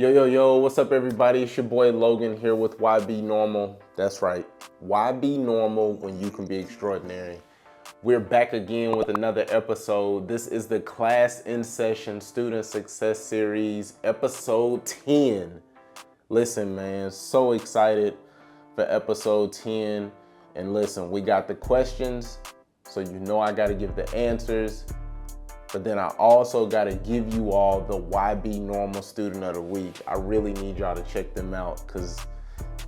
Yo, what's up everybody? It's your boy Logan here with Y.B.Normal. That's right, Y.B.Normal when you can be extraordinary. We're back again with another episode. This is the Class in Session Student Success Series, episode 10. Listen, man, so excited for episode 10. And listen, we got the questions, so you know I gotta give the answers. But then I also gotta give you all the Y.B.Normal Student of the Week. I really need y'all to check them out because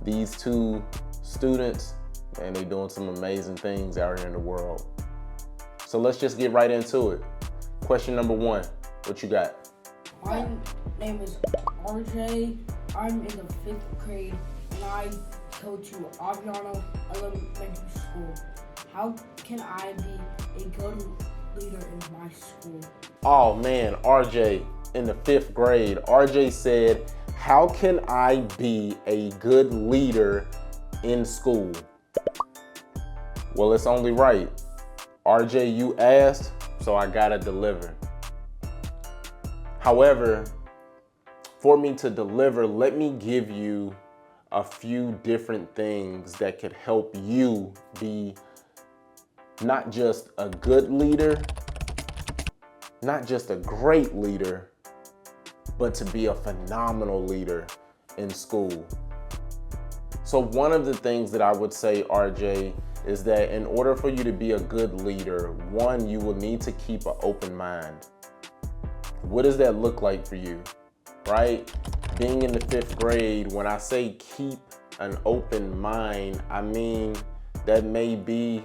these two students, man, they doing some amazing things out here in the world. So let's just get right into it. Question number 1, what you got? My name is RJ. I'm in the 5th grade and I go to Y.B.Normal Elementary School. How can I be a good leader in my school? Oh man, RJ in the 5th grade. RJ said, how can I be a good leader in school? Well, it's only right. RJ, you asked, so I gotta deliver. However, for me to deliver, let me give you a few different things that could help you be not just a good leader, not just a great leader, but to be a phenomenal leader in school. So one of the things that I would say, RJ, is that in order for you to be a good leader, one, you will need to keep an open mind. What does that look like for you, right? Being in the 5th grade, when I say keep an open mind, I mean that may be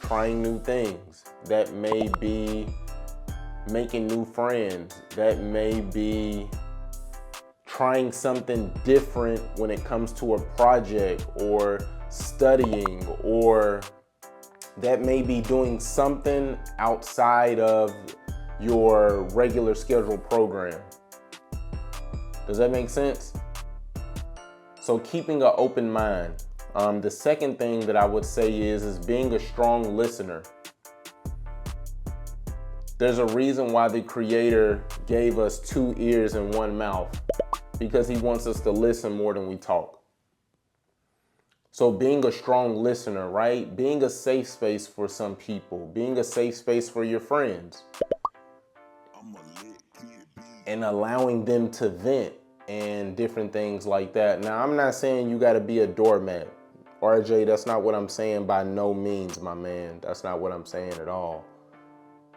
trying new things. That may be making new friends. That may be trying something different when it comes to a project or studying, or that may be doing something outside of your regular scheduled program. Does that make sense? So keeping an open mind. The second thing that I would say is being a strong listener. There's a reason why the Creator gave us 2 ears and 1 mouth, because He wants us to listen more than we talk. So being a strong listener, right? Being a safe space for some people, being a safe space for your friends, and allowing them to vent and different things like that. Now, I'm not saying you got to be a doormat. RJ, that's not what I'm saying by no means, my man. That's not what I'm saying at all.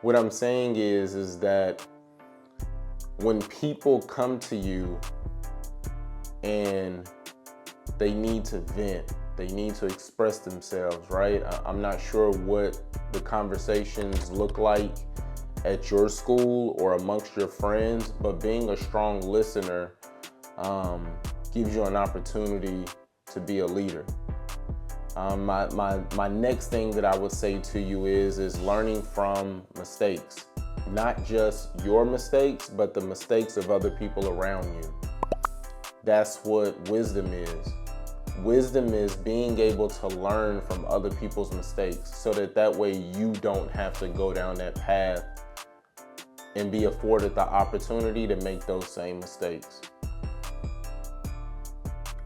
What I'm saying is that when people come to you and they need to vent, they need to express themselves, right? I'm not sure what the conversations look like at your school or amongst your friends, but being a strong listener gives you an opportunity to be a leader. My next thing that I would say to you is learning from mistakes. Not just your mistakes, but the mistakes of other people around you. That's what wisdom is. Wisdom is being able to learn from other people's mistakes so that way you don't have to go down that path and be afforded the opportunity to make those same mistakes.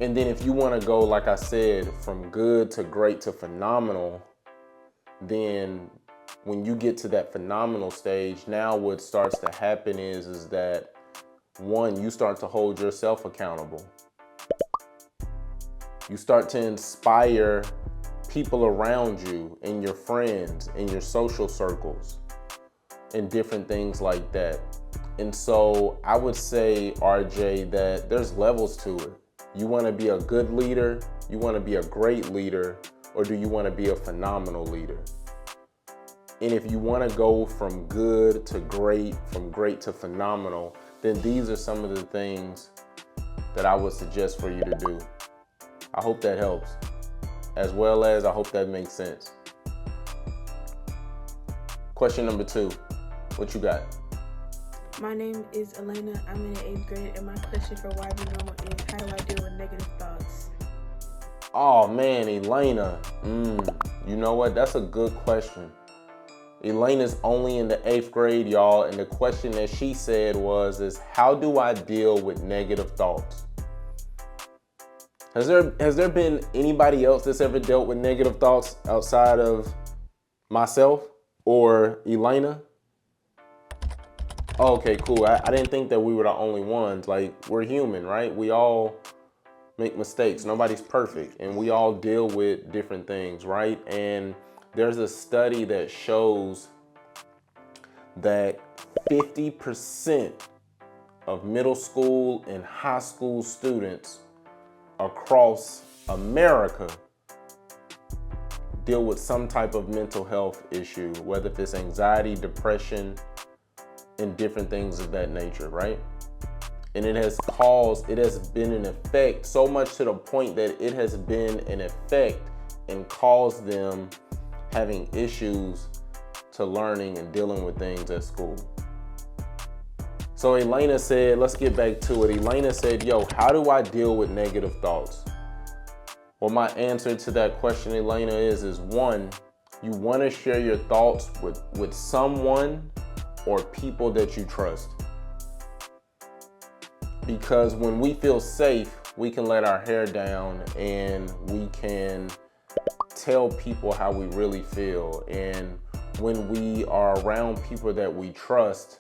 And then if you want to go, like I said, from good to great to phenomenal, then when you get to that phenomenal stage, now what starts to happen is that, one, you start to hold yourself accountable. You start to inspire people around you and your friends and your social circles and different things like that. And so I would say, RJ, that there's levels to it. You want to be a good leader, you want to be a great leader, or do you want to be a phenomenal leader? And if you want to go from good to great, from great to phenomenal, then these are some of the things that I would suggest for you to do. I hope that helps, as well as I hope that makes sense. Question number 2, what you got? My name is Elena. I'm in the 8th grade, and my question for Y.B.Normal is, how do I deal with negative thoughts? Oh man, Elena, you know what? That's a good question. Elena's only in the 8th grade, y'all, and the question that she said was, how do I deal with negative thoughts? Has there been anybody else that's ever dealt with negative thoughts outside of myself or Elena? Oh, okay, cool. I didn't think that we were the only ones. Like, we're human, right? We all make mistakes. Nobody's perfect, and we all deal with different things, right? And there's a study that shows that 50% of middle school and high school students across America deal with some type of mental health issue, whether it's anxiety, depression, and different things of that nature, right? And it has been an effect so much to the point that it has been an effect and caused them having issues to learning and dealing with things at school. So Elena said, let's get back to it. Elena said, yo, how do I deal with negative thoughts? Well, my answer to that question, Elena, is one, you want to share your thoughts with someone or people that you trust. Because when we feel safe, we can let our hair down and we can tell people how we really feel. And when we are around people that we trust,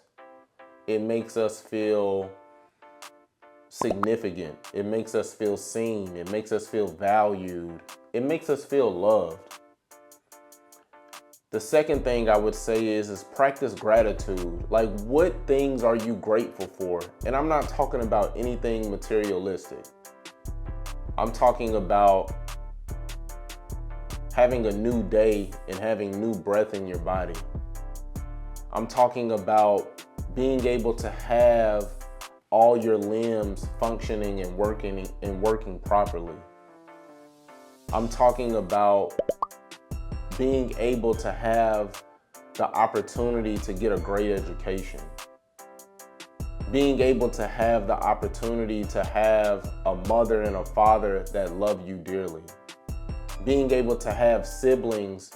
it makes us feel significant. It makes us feel seen. It makes us feel valued. It makes us feel loved. The second thing I would say is practice gratitude. Like, what things are you grateful for? And I'm not talking about anything materialistic. I'm talking about having a new day and having new breath in your body. I'm talking about being able to have all your limbs functioning and working properly. I'm talking about being able to have the opportunity to get a great education. Being able to have the opportunity to have a mother and a father that love you dearly. Being able to have siblings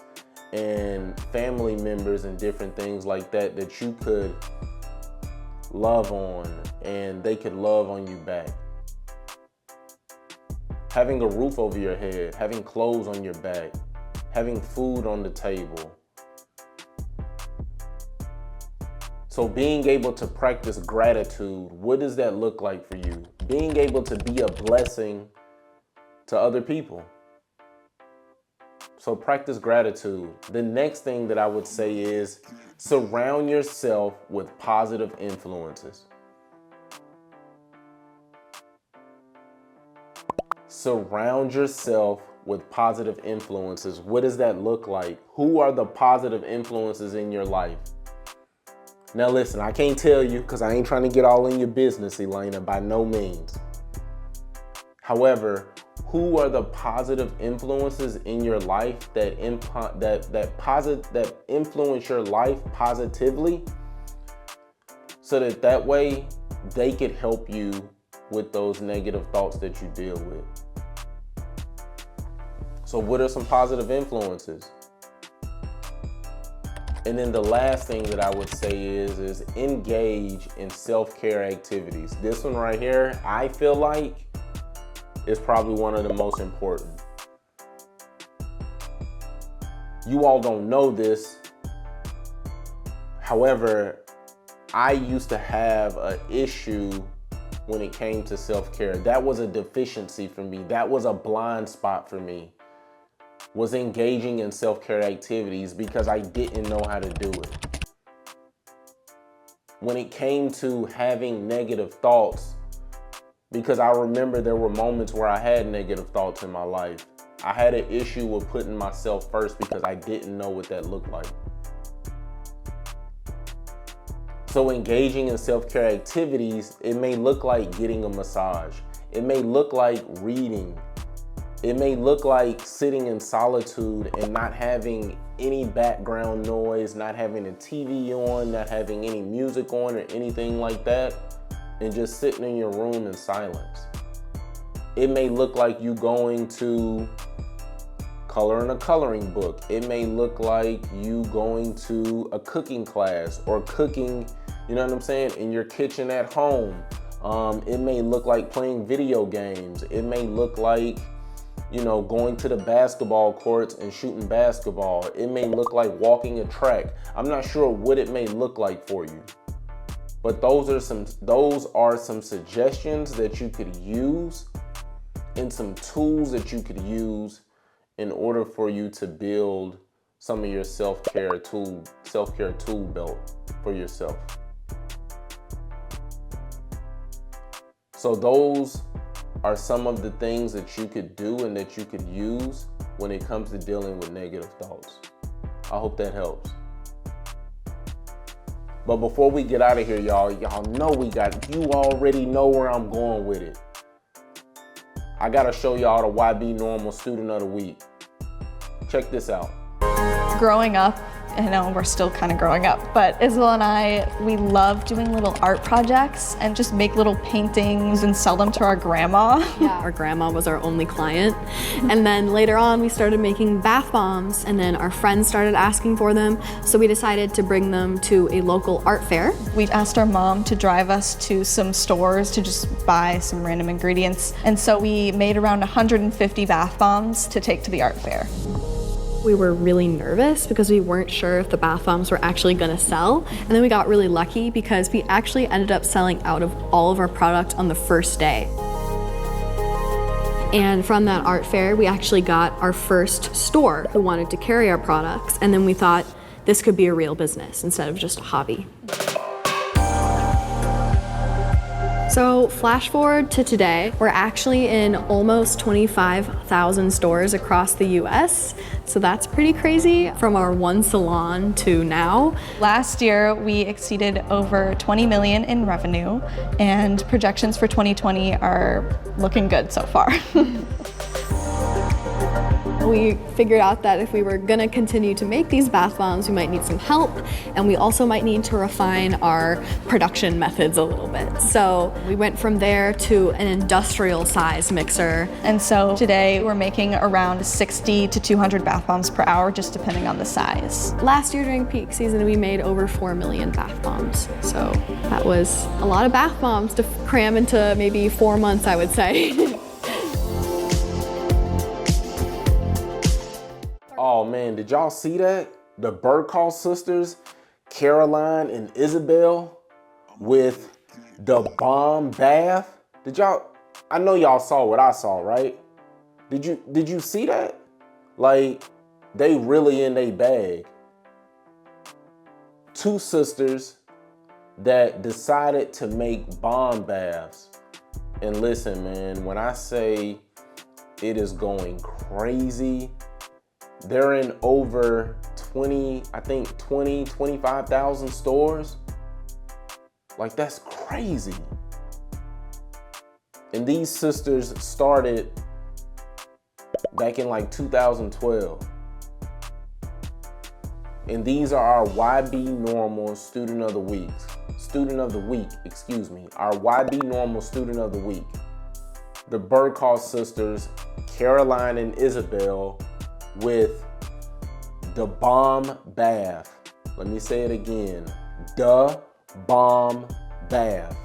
and family members and different things like that that you could love on and they could love on you back. Having a roof over your head, having clothes on your back, having food on the table. So being able to practice gratitude, what does that look like for you? Being able to be a blessing to other people. So practice gratitude. The next thing that I would say is surround yourself with positive influences. Surround yourself with positive influences. What does that look like? Who are the positive influences in your life? Now listen, I can't tell you because I ain't trying to get all in your business, Elena, by no means. However, who are the positive influences in your life that influence your life positively, so that way they could help you with those negative thoughts that you deal with. So what are some positive influences? And then the last thing that I would say is engage in self-care activities. This one right here, I feel like, is probably one of the most important. You all don't know this. However, I used to have an issue when it came to self-care. That was a deficiency for me. That was a blind spot for me, was engaging in self-care activities because I didn't know how to do it. When it came to having negative thoughts, because I remember there were moments where I had negative thoughts in my life. I had an issue with putting myself first because I didn't know what that looked like. So engaging in self-care activities, it may look like getting a massage. It may look like reading. It may look like sitting in solitude and not having any background noise, not having a TV on, not having any music on or anything like that, and just sitting in your room in silence. It may look like you going to coloring a coloring book. It may look like you going to a cooking class or cooking, you know what I'm saying, in your kitchen at home. It may look like playing video games. It may look like, you know, going to the basketball courts and shooting basketball. It may look like walking a track. I'm not sure what it may look like for you. But those are some suggestions that you could use and some tools that you could use in order for you to build some of your self-care tool belt for yourself. So those are some of the things that you could do and that you could use when it comes to dealing with negative thoughts. I hope that helps. But before we get out of here, y'all know you already know where I'm going with it. I gotta show y'all the Y.B.Normal Student of the Week. Check this out. Growing up, I know we're still kind of growing up, but Isabel and I, we love doing little art projects and just make little paintings and sell them to our grandma. Yeah, our grandma was our only client. And then later on, we started making bath bombs, and then our friends started asking for them. So we decided to bring them to a local art fair. We asked our mom to drive us to some stores to just buy some random ingredients. And so we made around 150 bath bombs to take to the art fair. We were really nervous because we weren't sure if the bath bombs were actually gonna sell. And then we got really lucky because we actually ended up selling out of all of our product on the first day. And from that art fair, we actually got our first store who wanted to carry our products. And then we thought this could be a real business instead of just a hobby. So flash forward to today, we're actually in almost 25,000 stores across the US. So that's pretty crazy from our one salon to now. Last year, we exceeded over 20 million in revenue, and projections for 2020 are looking good so far. We figured out that if we were gonna continue to make these bath bombs, we might need some help, and we also might need to refine our production methods a little bit. So we went from there to an industrial size mixer. And so today we're making around 60 to 200 bath bombs per hour, just depending on the size. Last year during peak season, we made over 4 million bath bombs. So that was a lot of bath bombs to cram into maybe 4 months, I would say. Oh man, did y'all see that? The Burkhoff sisters, Caroline and Isabel, with the bomb bath. Did y'all, I know y'all saw what I saw, right? Did you see that? Like, they really in their bag. Two sisters that decided to make bomb baths. And listen, man, when I say it is going crazy, they're in over 25,000 stores. Like, that's crazy. And these sisters started back in like 2012. And these are our Y.B.Normal Student of the Week. Our Y.B.Normal Student of the Week. The Burkhoff sisters, Caroline and Isabel, with the bomb bath. Let me say it again. The bomb bath.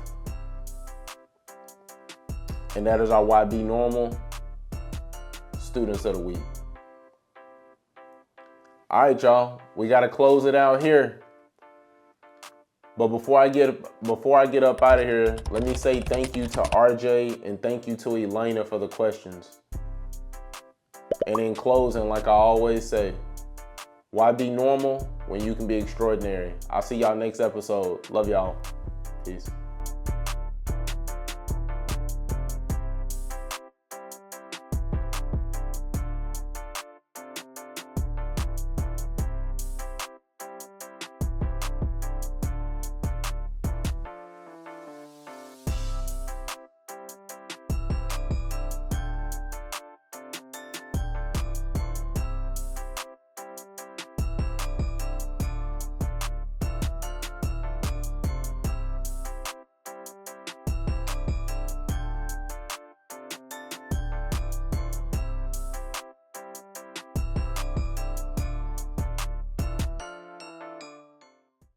And that is our Y.B.Normal Students of the Week. All right, y'all. We got to close it out here. But before I get up out of here, let me say thank you to RJ and thank you to Elena for the questions. And in closing, like I always say, why be normal when you can be extraordinary? I'll see y'all next episode. Love y'all. Peace.